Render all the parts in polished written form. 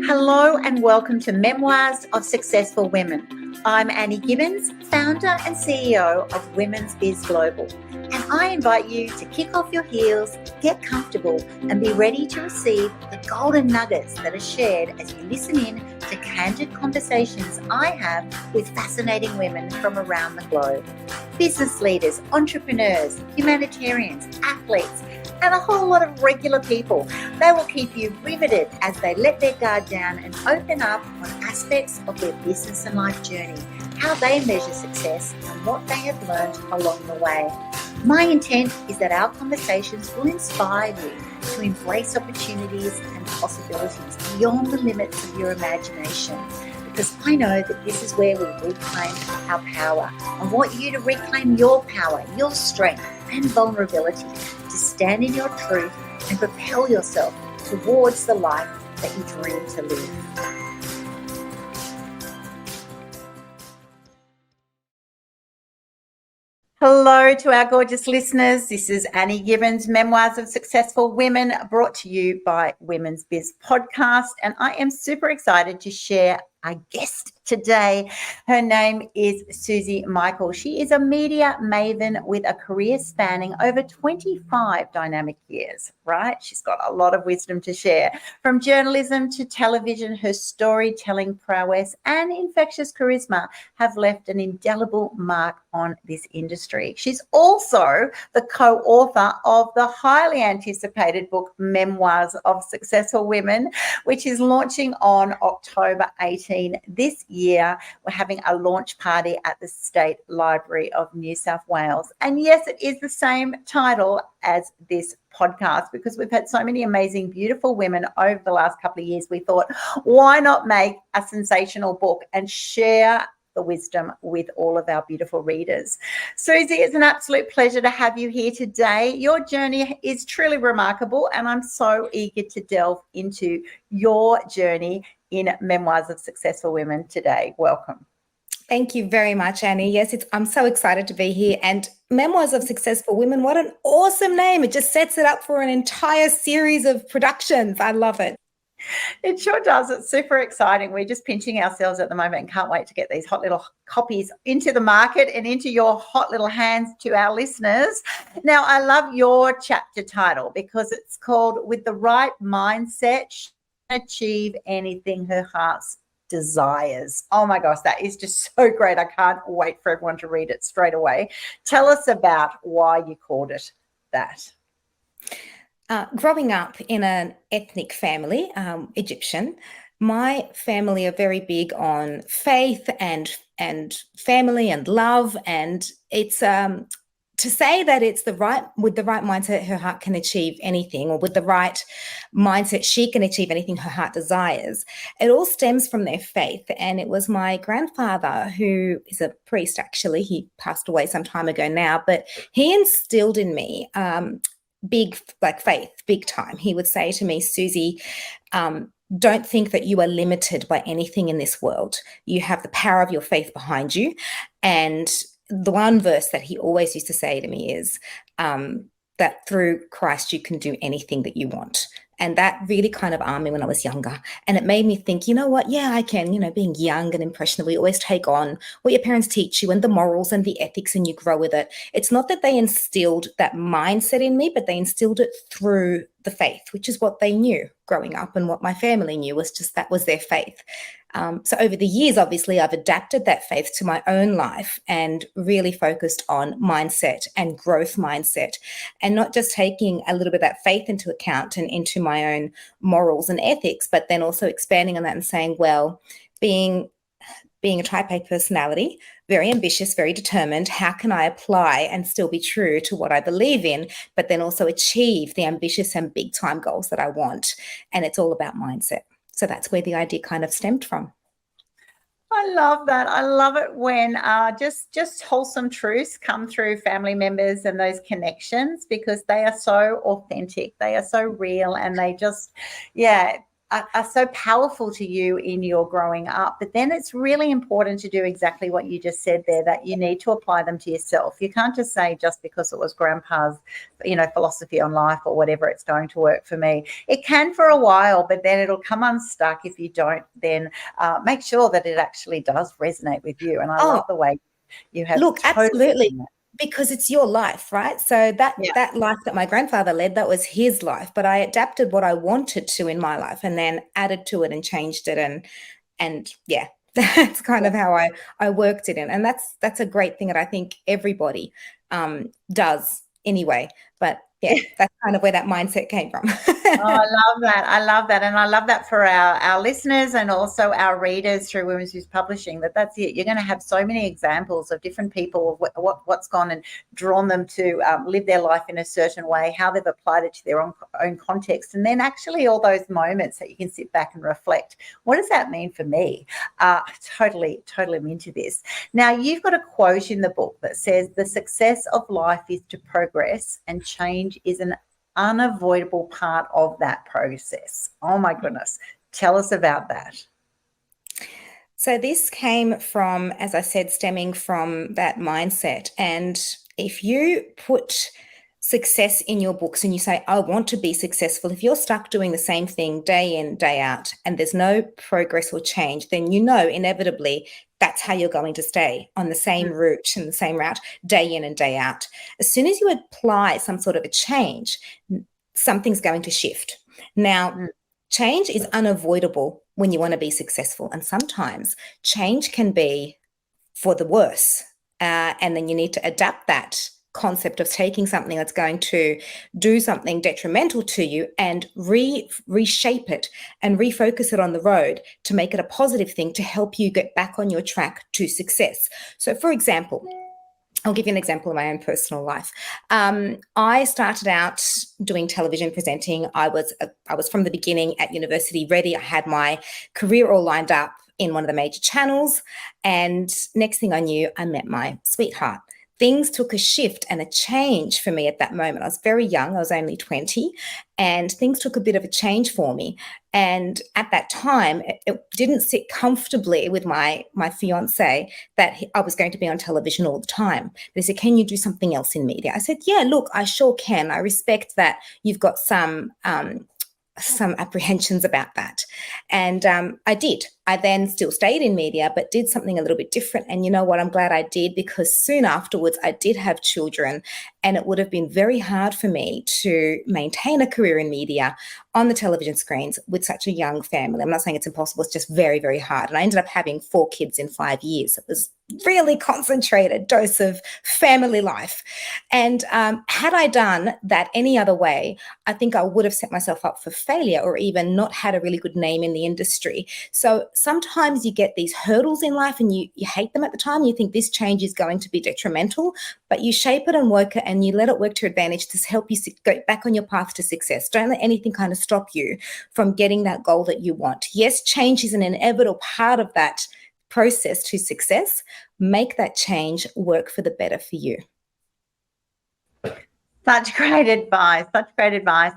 Hello and welcome to Memoirs of Successful Women. I'm Annie Gibbins, founder and CEO of Women's Biz Global, and I invite you to kick off your heels, get comfortable, and be ready to receive the golden nuggets that are shared as you listen in to candid conversations I have with fascinating women from around the globe. Business leaders, entrepreneurs, humanitarians, athletes, and a whole lot of regular people. They will keep you riveted as they let their guard down and open up on aspects of their business and life journey, how they measure success, and what they have learned along the way. My intent is that our conversations will inspire you to embrace opportunities and possibilities beyond the limits of your imagination, because I know that this is where we reclaim our power. I want you to reclaim your power, your strength, and vulnerability to stand in your truth and propel yourself towards the life that you dream to live. Hello to our gorgeous listeners. This is Annie Gibbins, Memoirs of Successful Women, brought to you by Women's Biz Podcast. And I am super excited to share our guest today. Her name is Suzy Michael. She is a media maven with a career spanning over 25 dynamic years, right? She's got a lot of wisdom to share. From journalism to television, her storytelling prowess and infectious charisma have left an indelible mark on this industry. She's also the co-author of the highly anticipated book, Memoirs of Successful Women, which is launching on October 18 this year. We're having a launch party at the State Library of New South Wales. And yes, it is the same title as this podcast, because we've had so many amazing, beautiful women over the last couple of years. We thought, why not make a sensational book and share the wisdom with all of our beautiful readers? Suzy, it's an absolute pleasure to have you here today. Your journey is truly remarkable, and I'm so eager to delve into your journey in Memoirs of Successful Women today. Welcome. Thank you very much, Annie. Yes, I'm so excited to be here. And Memoirs of Successful Women, what an awesome name. It just sets it up for an entire series of productions. I love it. It sure does. It's super exciting. We're just pinching ourselves at the moment and can't wait to get these hot little copies into the market and into your hot little hands to our listeners. Now, I love your chapter title because it's called With the Right Mindset, She Can Achieve Anything Her Heart's Desires. Oh my gosh, that is just so great. I can't wait for everyone to read it straight away. Tell us about why you called it that. Growing up in an ethnic family, Egyptian, my family are very big on faith and family and love, and it's to say that it's with the right mindset her heart can achieve anything, or with the right mindset she can achieve anything her heart desires. It all stems from their faith, and it was my grandfather, who is a priest. Actually, he passed away some time ago now, but he instilled in me faith, big time. He would say to me, Suzy, don't think that you are limited by anything in this world. You have the power of your faith behind you. And the one verse that he always used to say to me is that through Christ you can do anything that you want. And that really kind of armed me when I was younger. And it made me think, you know what? Yeah, I can. Being young and impressionable, you always take on what your parents teach you and the morals and the ethics, and you grow with it. It's not that they instilled that mindset in me, but they instilled it through the faith, which is what they knew growing up, and what my family knew was just that was their faith. So over the years, obviously, I've adapted that faith to my own life and really focused on mindset and growth mindset, and not just taking a little bit of that faith into account and into my own morals and ethics, but then also expanding on that and saying, well, being a type A personality, very ambitious, very determined, how can I apply and still be true to what I believe in, but then also achieve the ambitious and big time goals that I want? And it's all about mindset. So that's where the idea kind of stemmed from. I love that. I love it when just wholesome truths come through family members and those connections, because they are so authentic. They are so real, and they just, are so powerful to you in your growing up. But then it's really important to do exactly what you just said there, that you need to apply them to yourself. You can't just say just because it was grandpa's, philosophy on life or whatever, it's going to work for me. It can for a while, but then it'll come unstuck if you don't then make sure that it actually does resonate with you. And I love the way you have. Look, totally absolutely. Because it's your life, right? So that life that my grandfather led, that was his life, but I adapted what I wanted to in my life and then added to it and changed it. And yeah, that's kind of how I worked it in. And that's a great thing that I think everybody does anyway. But yeah, that's kind of where that mindset came from. Oh, I love that. I love that. And I love that for our listeners and also our readers through Women's News Publishing, that's it. You're going to have so many examples of different people, of what's gone and drawn them to live their life in a certain way, how they've applied it to their own context. And then actually all those moments that you can sit back and reflect, what does that mean for me? Totally am into this. Now, you've got a quote in the book that says, the success of life is to progress and change is an unavoidable part of that process. Oh my goodness. Tell us about that. So this came from, as I said, stemming from that mindset. And if you put success in your books and you say, I want to be successful, if you're stuck doing the same thing day in, day out, and there's no progress or change, then inevitably that's how you're going to stay on the same route and the same route day in and day out. As soon as you apply some sort of a change, something's going to shift. Now, change is unavoidable when you want to be successful. And sometimes change can be for the worse. And then you need to adapt that concept of taking something that's going to do something detrimental to you and reshape it and refocus it on the road to make it a positive thing to help you get back on your track to success. So, for example, I'll give you an example of my own personal life. I started out doing television presenting. I was from the beginning at university ready. I had my career all lined up in one of the major channels. And next thing I knew, I met my sweetheart. Things took a shift and a change for me at that moment. I was very young. I was only 20, and things took a bit of a change for me. And at that time, it didn't sit comfortably with my fiance that I was going to be on television all the time. They said, can you do something else in media? I said, yeah, look, I sure can. I respect that you've got some apprehensions about that. And I did. I then still stayed in media, but did something a little bit different. And you know what? I'm glad I did, because soon afterwards I did have children, and it would have been very hard for me to maintain a career in media on the television screens with such a young family. I'm not saying it's impossible. It's just very, very hard. And I ended up having 4 kids in 5 years. It was really concentrated dose of family life. And had I done that any other way, I think I would have set myself up for failure or even not had a really good name in the industry. So sometimes you get these hurdles in life and you hate them at the time. You think this change is going to be detrimental, but you shape it and work it and you let it work to your advantage to help you go back on your path to success. Don't let anything kind of stop you from getting that goal that you want. Yes, change is an inevitable part of that process to success. Make that change work for the better for you. Such great advice.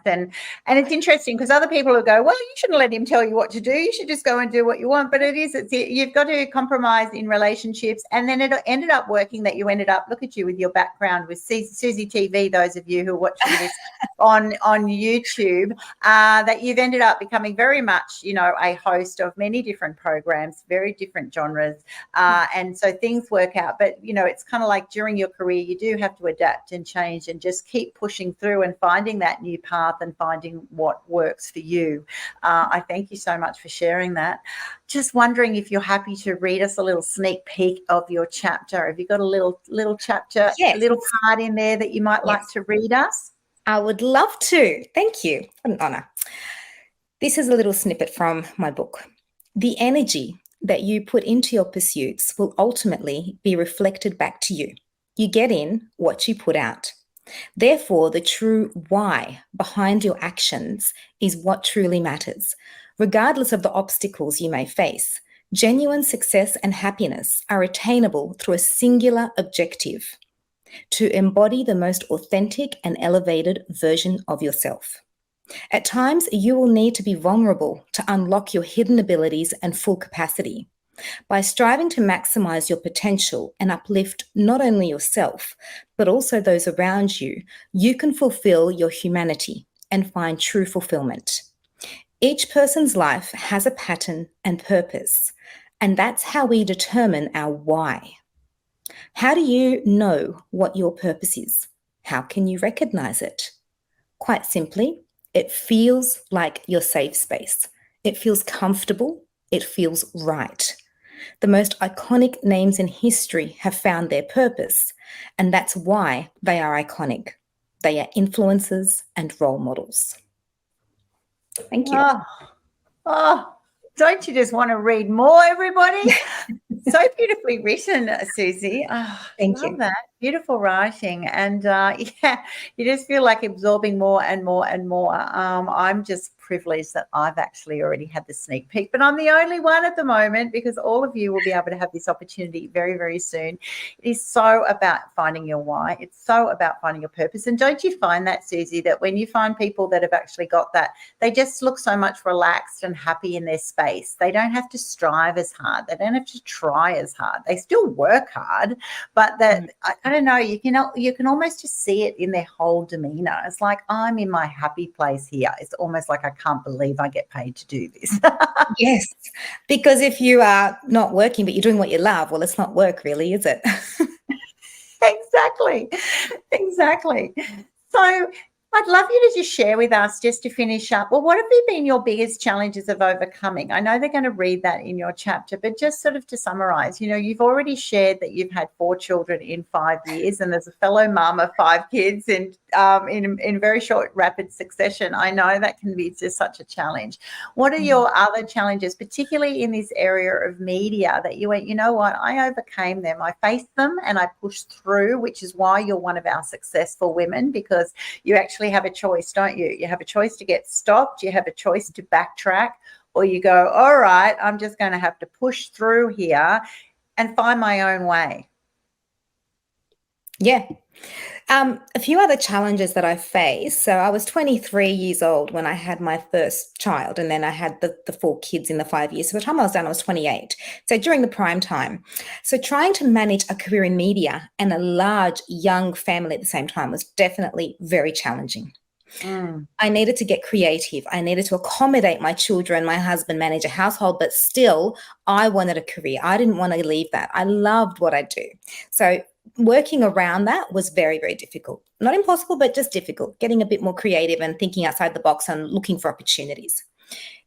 And it's interesting because other people will go, well, you shouldn't let him tell you what to do. You should just go and do what you want. But you've got to compromise in relationships. And then it ended up working that you ended up, look at you with your background with Suzy TV, those of you who are watching this on YouTube, that you've ended up becoming very much, a host of many different programs, very different genres. And so things work out. But, it's kind of like during your career, you do have to adapt and change and just keep pushing through and finding that new path and finding what works for you. I thank you so much for sharing that. Just wondering if you're happy to read us a little sneak peek of your chapter. Have you got a little chapter, yes, a little part in there that you might like to read us? I would love to. Thank you. What an honor. This is a little snippet from my book. The energy that you put into your pursuits will ultimately be reflected back to you. You get in what you put out. Therefore, the true why behind your actions is what truly matters. Regardless of the obstacles you may face, genuine success and happiness are attainable through a singular objective: to embody the most authentic and elevated version of yourself. At times, you will need to be vulnerable to unlock your hidden abilities and full capacity. By striving to maximize your potential and uplift not only yourself, but also those around you, you can fulfill your humanity and find true fulfillment. Each person's life has a pattern and purpose, and that's how we determine our why. How do you know what your purpose is? How can you recognize it? Quite simply, it feels like your safe space. It feels comfortable. It feels right. The most iconic names in history have found their purpose, and that's why they are iconic. They are influencers and role models. Thank you. Oh, don't you just want to read more, everybody? So beautifully written, Suzy. Oh, Thank love you. that. Beautiful writing. And yeah, you just feel like absorbing more and more and more. I'm just privileged that I've actually already had the sneak peek, but I'm the only one at the moment because all of you will be able to have this opportunity very, very soon. It is so about finding your why. It's so about finding your purpose. And don't you find that, Suzy, that when you find people that have actually got that, they just look so much relaxed and happy in their space. They don't have to strive as hard. They don't have to try as hard. They still work hard, but that I don't know, you can almost just see it in their whole demeanor. It's like, I'm in my happy place here. It's almost like I can't believe I get paid to do this. Yes, because if you are not working but you're doing what you love, well, it's not work really, is it? Exactly. So I'd love you to just share with us, just to finish up, well, what have been your biggest challenges of overcoming? I know they're going to read that in your chapter, but just sort of to summarize, you've already shared that you've had 4 children in 5 years, and there's a fellow mum of 5 kids in very short, rapid succession. I know that can be just such a challenge. What are your other challenges, particularly in this area of media, that you went, you know what, I overcame them, I faced them and I pushed through, which is why you're one of our successful women, because you actually have a choice, don't you? You have a choice to get stopped, you have a choice to backtrack, or you go, all right, I'm just going to have to push through here and find my own way. Yeah. A few other challenges that I faced. So I was 23 years old when I had my first child, and then I had the 4 kids in the 5 years. So by the time I was done, I was 28. So during the prime time. So trying to manage a career in media and a large young family at the same time was definitely very challenging. I needed to get creative. I needed to accommodate my children, my husband, manage a household, but still I wanted a career. I didn't want to leave that. I loved what I do. So working around that was very, very difficult. Not impossible, but just difficult, getting a bit more creative and thinking outside the box and looking for opportunities.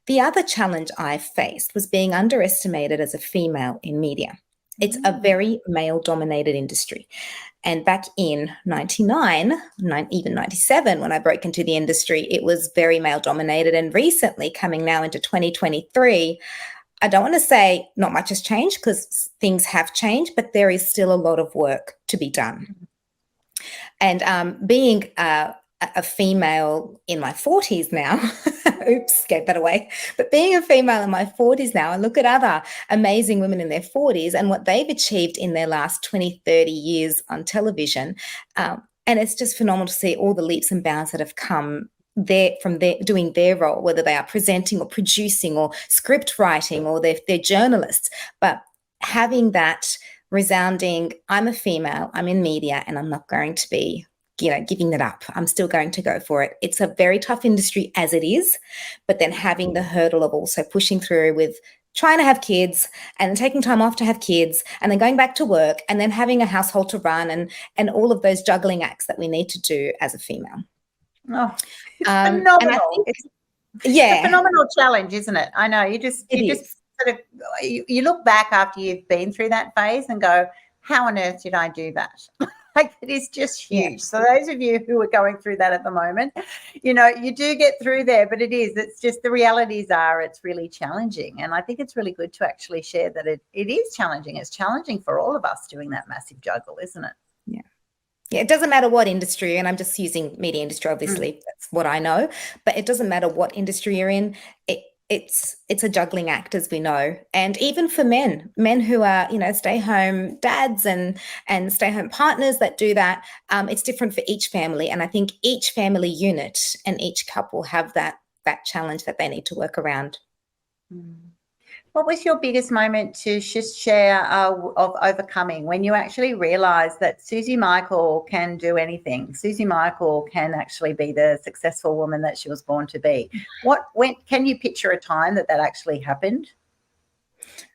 The other challenge I faced was being underestimated as a female in media. It's a very male-dominated industry. And back in 99, even 97, when I broke into the industry, it was very male-dominated. And recently, coming now into 2023, I don't want to say not much has changed, because things have changed, but there is still a lot of work to be done. And being a female in my 40s now, oops, gave that away, but being a female in my 40s now, and look at other amazing women in their 40s and what they've achieved in their last 20, 30 years on television. And it's just phenomenal to see all the leaps and bounds that have come from their doing their role, whether they are presenting or producing or script writing or they're journalists. But having that resounding, I'm a female, I'm in media, and I'm not going to be giving that up. I'm still going to go for it. It's a very tough industry as it is, but then having the hurdle of also pushing through with trying to have kids and then taking time off to have kids and then going back to work and then having a household to run and all of those juggling acts that we need to do as a female. Oh, it's phenomenal. And I think, it's a phenomenal challenge, isn't it? I know. You just sort of you look back after you've been through that phase and go, how on earth did I do that? Like, it is just huge. Yeah. So those of you who are going through that at the moment, you do get through there, but it's just the realities are it's really challenging. And I think it's really good to actually share that it is challenging. It's challenging for all of us doing that massive juggle, isn't it? Yeah. Yeah, it doesn't matter what industry, and I'm just using media industry, obviously, that's what I know, but it doesn't matter what industry you're in. it's a juggling act, as we know. And even for men who are, stay home dads and stay home partners that do that, it's different for each family. And I think each family unit and each couple have that challenge that they need to work around. What was your biggest moment to just share of overcoming when you actually realised that Suzy Michael can do anything? Suzy Michael can actually be the successful woman that she was born to be. Can you picture a time that actually happened?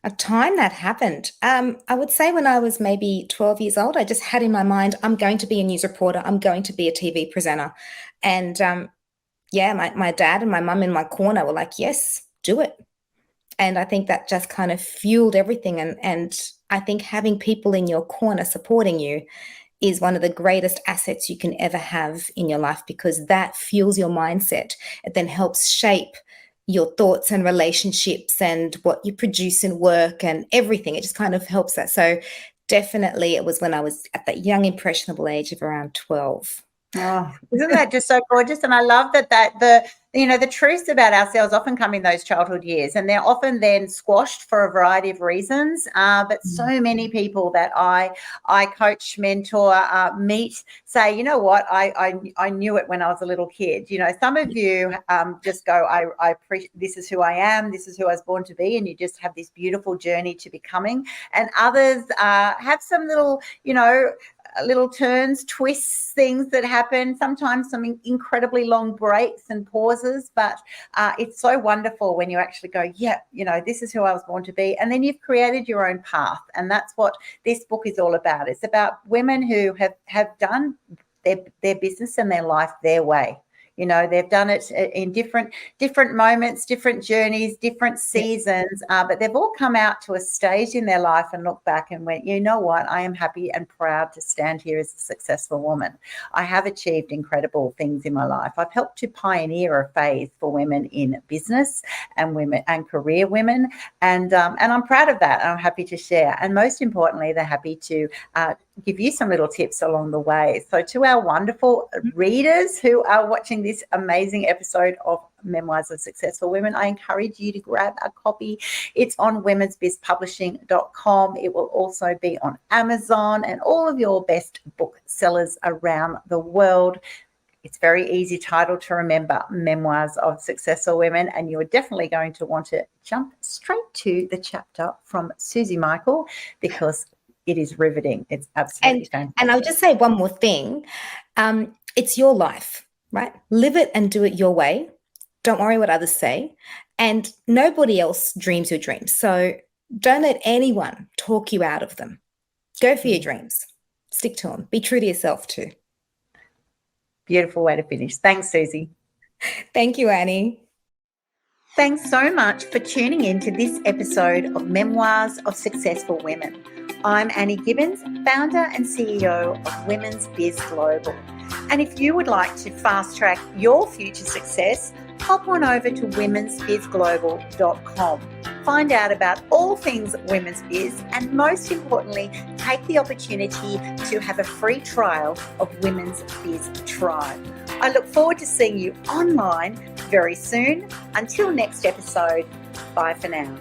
A time that happened. I would say when I was maybe 12 years old, I just had in my mind, I'm going to be a news reporter. I'm going to be a TV presenter. And my dad and my mum in my corner were like, yes, do it. And I think that just kind of fueled everything. And I think having people in your corner supporting you is one of the greatest assets you can ever have in your life, because that fuels your mindset. It then helps shape your thoughts and relationships and what you produce in work and everything. It just kind of helps that. So definitely it was when I was at that young, impressionable age of around 12. Oh, isn't that just so gorgeous? And I love that the truths about ourselves often come in those childhood years, and they're often then squashed for a variety of reasons. But so many people that I coach, mentor, meet say, you know what, I knew it when I was a little kid. Some of you just go, I appreciate, this is who I am, this is who I was born to be, and you just have this beautiful journey to becoming. And others have some little turns, twists, things that happen, sometimes some incredibly long breaks and pauses, but it's so wonderful when you actually go, this is who I was born to be, and then you've created your own path. And that's what this book is all about. It's about women who have done their business and their life their way. They've done it in different moments, different journeys, different seasons, but they've all come out to a stage in their life and looked back and went, you know what, I am happy and proud to stand here as a successful woman. I have achieved incredible things in my life. I've helped to pioneer a phase for women in business and women and career women, and I'm proud of that. And I'm happy to share. And most importantly, they're happy to give you some little tips along the way. So to our wonderful readers who are watching this amazing episode of Memoirs of Successful Women, I encourage you to grab a copy. It's on womensbizpublishing.com. It will also be on Amazon and all of your best booksellers around the world. It's very easy title to remember, Memoirs of Successful Women, and you're definitely going to want to jump straight to the chapter from Suzy Michael, because it is riveting. It's absolutely fantastic. And I'll just say one more thing. It's your life, right? Live it and do it your way. Don't worry what others say. And nobody else dreams your dreams. So don't let anyone talk you out of them. Go for your dreams. Stick to them. Be true to yourself too. Beautiful way to finish. Thanks, Suzy. Thank you, Annie. Thanks so much for tuning in to this episode of Memoirs of Successful Women. I'm Annie Gibbins, founder and CEO of Women's Biz Global. And if you would like to fast track your future success, hop on over to womensbizglobal.com. Find out about all things women's biz, and most importantly, take the opportunity to have a free trial of Women's Biz Tribe. I look forward to seeing you online very soon. Until next episode, bye for now.